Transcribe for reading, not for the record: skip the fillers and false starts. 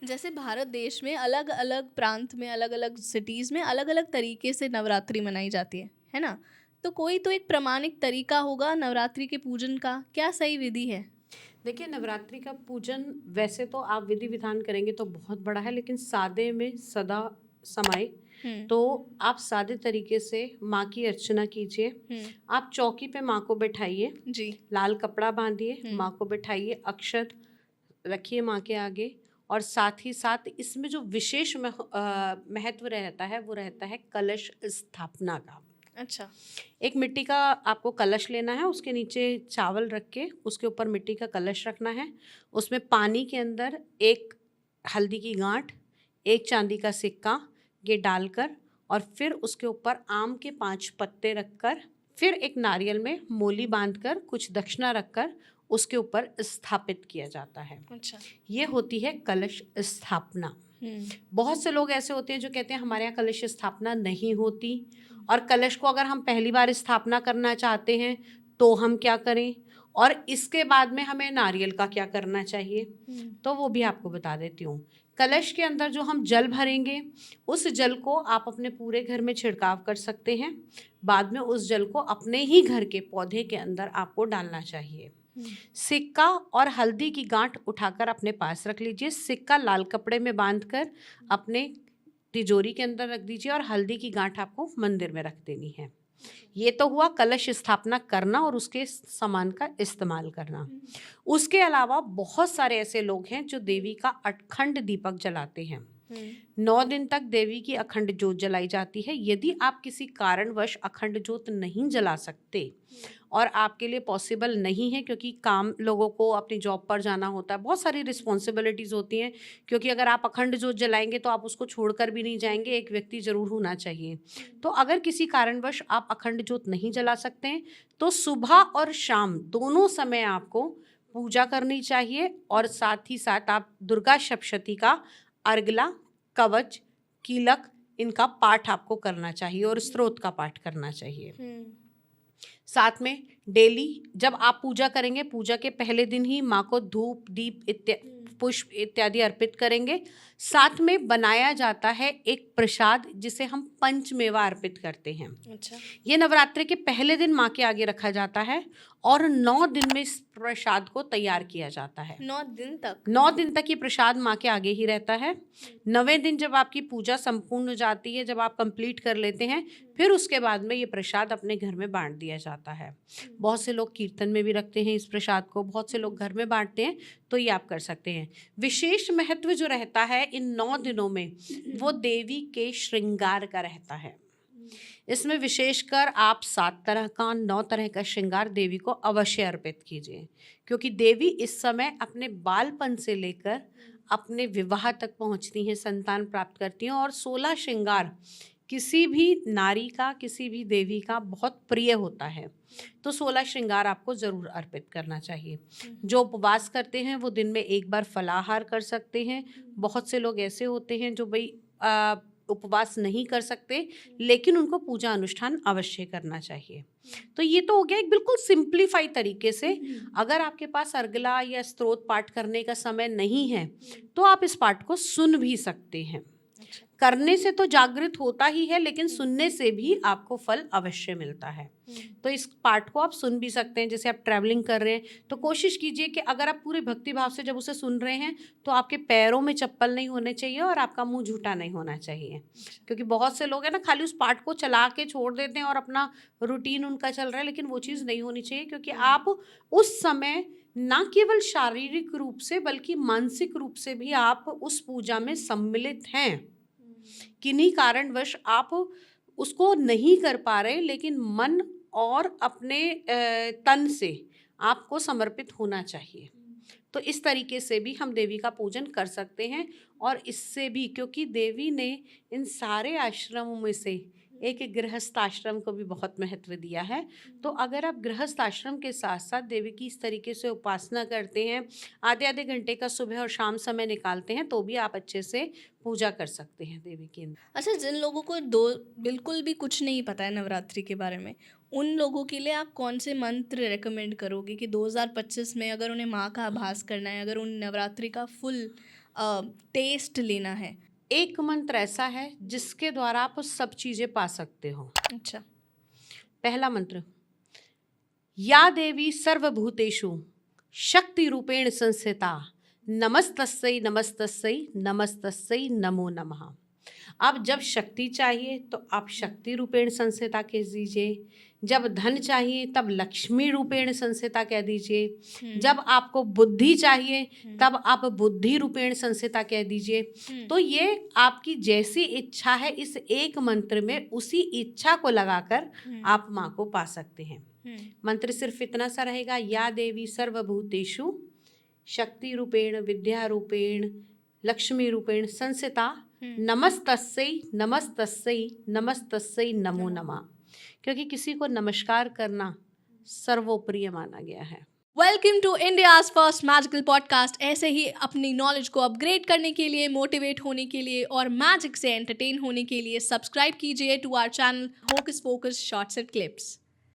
जैसे भारत देश में अलग अलग प्रांत में, अलग अलग सिटीज़ में अलग अलग तरीके से नवरात्रि मनाई जाती है ना? तो कोई तो एक प्रमाणिक तरीका होगा नवरात्रि के पूजन का, क्या सही विधि है? देखिए, नवरात्रि का पूजन वैसे तो आप विधि विधान करेंगे तो बहुत बड़ा है, लेकिन सादे में सदा समाए। हुँ, तो आप सादे तरीके से माँ की अर्चना कीजिए। हुँ, आप चौकी पे माँ को बैठाइए, जी, लाल कपड़ा बांधिए, हुँ, माँ को बैठाइए, अक्षत रखिए माँ के आगे। और साथ ही साथ इसमें जो विशेष महत्व रहता है वो रहता है कलश स्थापना का। अच्छा, एक मिट्टी का आपको कलश लेना है, उसके नीचे चावल रख के उसके ऊपर मिट्टी का कलश रखना है। उसमें पानी के अंदर एक हल्दी की गांठ, एक चांदी का सिक्का ये डालकर, और फिर उसके ऊपर आम के 5 पत्ते रखकर, फिर एक नारियल में मोली बांधकर कुछ दक्षिणा रखकर उसके ऊपर स्थापित किया जाता है। अच्छा, ये होती है कलश स्थापना। हुँ, बहुत से लोग ऐसे होते हैं जो कहते हैं हमारे यहाँ कलश स्थापना नहीं होती, और कलश को अगर हम पहली बार स्थापना करना चाहते हैं तो हम क्या करें, और इसके बाद में हमें नारियल का क्या करना चाहिए, हुँ, तो वो भी आपको बता देती हूँ। कलश के अंदर जो हम जल भरेंगे, उस जल को आप अपने पूरे घर में छिड़काव कर सकते हैं। बाद में उस जल को अपने ही घर के पौधे के अंदर आपको डालना चाहिए। हुँ, सिक्का और हल्दी की गांठ उठाकर अपने पास रख लीजिए। सिक्का लाल कपड़े में बांधकर अपने तिजोरी के अंदर रख दीजिए, और हल्दी की गांठ आपको मंदिर में रख देनी है। ये तो हुआ कलश स्थापना करना और उसके सामान का इस्तेमाल करना। हुँ, उसके अलावा बहुत सारे ऐसे लोग हैं जो देवी का अखंड दीपक जलाते हैं। हुँ, 9 दिन तक देवी की अखंड ज्योत जलाई जाती है। यदि आप किसी कारणवश अखंड ज्योत नहीं जला सकते और आपके लिए पॉसिबल नहीं है, क्योंकि काम लोगों को अपनी जॉब पर जाना होता है, बहुत सारी रिस्पॉन्सिबिलिटीज़ होती हैं, क्योंकि अगर आप अखंड ज्योत जलाएंगे तो आप उसको छोड़कर भी नहीं जाएंगे, एक व्यक्ति ज़रूर होना चाहिए। तो अगर किसी कारणवश आप अखंड ज्योत नहीं जला सकते हैं तो सुबह और शाम दोनों समय आपको पूजा करनी चाहिए, और साथ ही साथ आप दुर्गा सप्तशती का अर्गला, कवच, कीलक, इनका पाठ आपको करना चाहिए और स्त्रोत का पाठ करना चाहिए। हुँ, साथ में डेली जब आप पूजा करेंगे, पूजा के पहले दिन ही माँ को धूप दीप पुष्प इत्यादि अर्पित करेंगे। साथ में बनाया जाता है एक प्रसाद जिसे हम पंचमेवा अर्पित करते हैं। अच्छा, ये नवरात्रि के पहले दिन माँ के आगे रखा जाता है, और 9 दिन में इस प्रसाद को तैयार किया जाता है। 9 दिन तक? 9 दिन तक ये प्रसाद माँ के आगे ही रहता है। 9वें दिन जब आपकी पूजा संपूर्ण हो जाती है, जब आप कंप्लीट कर लेते हैं, फिर उसके बाद में ये प्रसाद अपने घर में बांट दिया जाता है। बहुत से लोग कीर्तन में भी रखते हैं इस प्रसाद को, बहुत से लोग घर में बांटते हैं, तो ये आप कर सकते हैं। विशेष महत्व जो रहता है इन 9 दिनों में, वो देवी के श्रृंगार का रहता है। इसमें विशेषकर आप 7 तरह का, 9 तरह का श्रृंगार देवी को अवश्य अर्पित कीजिए, क्योंकि देवी इस समय अपने बालपन से लेकर अपने विवाह तक पहुंचती हैं, संतान प्राप्त करती हैं, और 16 श्रृंगार किसी भी नारी का, किसी भी देवी का बहुत प्रिय होता है। तो 16 श्रृंगार आपको ज़रूर अर्पित करना चाहिए। जो उपवास करते हैं वो दिन में एक बार फलाहार कर सकते हैं। बहुत से लोग ऐसे होते हैं जो उपवास नहीं कर सकते, लेकिन उनको पूजा अनुष्ठान अवश्य करना चाहिए। तो ये तो हो गया एक बिल्कुल सिंप्लीफाई तरीके से। अगर आपके पास अर्गला या स्तोत्र पाठ करने का समय नहीं है तो आप इस पाठ को सुन भी सकते हैं। अच्छा, करने से तो जागृत होता ही है, लेकिन सुनने से भी आपको फल अवश्य मिलता है। तो इस पाठ को आप सुन भी सकते हैं। जैसे आप ट्रैवलिंग कर रहे हैं तो कोशिश कीजिए कि अगर आप पूरे भक्ति भाव से जब उसे सुन रहे हैं तो आपके पैरों में चप्पल नहीं होने चाहिए और आपका मुंह झूठा नहीं होना चाहिए। क्योंकि बहुत से लोग हैं ना, खाली उस पाठ को चला के छोड़ देते हैं और अपना रूटीन उनका चल रहा है, लेकिन वो चीज़ नहीं होनी चाहिए, क्योंकि आप उस समय ना केवल शारीरिक रूप से बल्कि मानसिक रूप से भी आप उस पूजा में सम्मिलित हैं। किन्हीं कारणवश आप उसको नहीं कर पा रहे, लेकिन मन और अपने तन से आपको समर्पित होना चाहिए। तो इस तरीके से भी हम देवी का पूजन कर सकते हैं। और इससे भी, क्योंकि देवी ने इन सारे आश्रमों में से एक गृहस्थ आश्रम को भी बहुत महत्व दिया है। तो अगर आप गृहस्थ आश्रम के साथ साथ देवी की इस तरीके से उपासना करते हैं, आधे आधे घंटे का सुबह और शाम समय निकालते हैं, तो भी आप अच्छे से पूजा कर सकते हैं देवी की। अच्छा, जिन लोगों को दो बिल्कुल भी कुछ नहीं पता है नवरात्रि के बारे में, उन लोगों के लिए आप कौन से मंत्र रेकमेंड करोगे कि 2025 में अगर उन्हें माँ का आभास करना है, अगर उन नवरात्रि का फुल टेस्ट लेना है? एक मंत्र ऐसा है जिसके द्वारा आप सब चीजें पा सकते हो। अच्छा। पहला मंत्र, या देवी सर्वभूतेषु शक्ति रूपेण संस्थिता नमस्तस्यै नमस्तस्यै नमस्तस्यै नमो नमः। अब जब शक्ति चाहिए तो आप शक्ति रूपेण संस्थिता कह दीजिए, जब धन चाहिए तब लक्ष्मी रूपेण संस्थिता कह दीजिए, जब आपको बुद्धि चाहिए तब आप बुद्धि रूपेण संस्थिता कह दीजिए। तो ये आपकी जैसी इच्छा है, इस एक मंत्र में उसी इच्छा को लगाकर आप माँ को पा सकते हैं। मंत्र सिर्फ इतना सा रहेगा, या देवी सर्वभूतेषु शक्ति रूपेण विद्या रूपेण लक्ष्मी रूपेण संस्थिता नमस्तस्यै नमस्तस्यै नमस्तस्यै नमो नमः। क्योंकि किसी को नमस्कार करना सर्वोप्रिय माना गया है। Welcome to India's first magical podcast. ऐसे ही अपनी नॉलेज को अपग्रेड करने के लिए, मोटिवेट होने के लिए और मैजिक से एंटरटेन होने के लिए सब्सक्राइब कीजिए to our channel hocus pocus shorts and clips.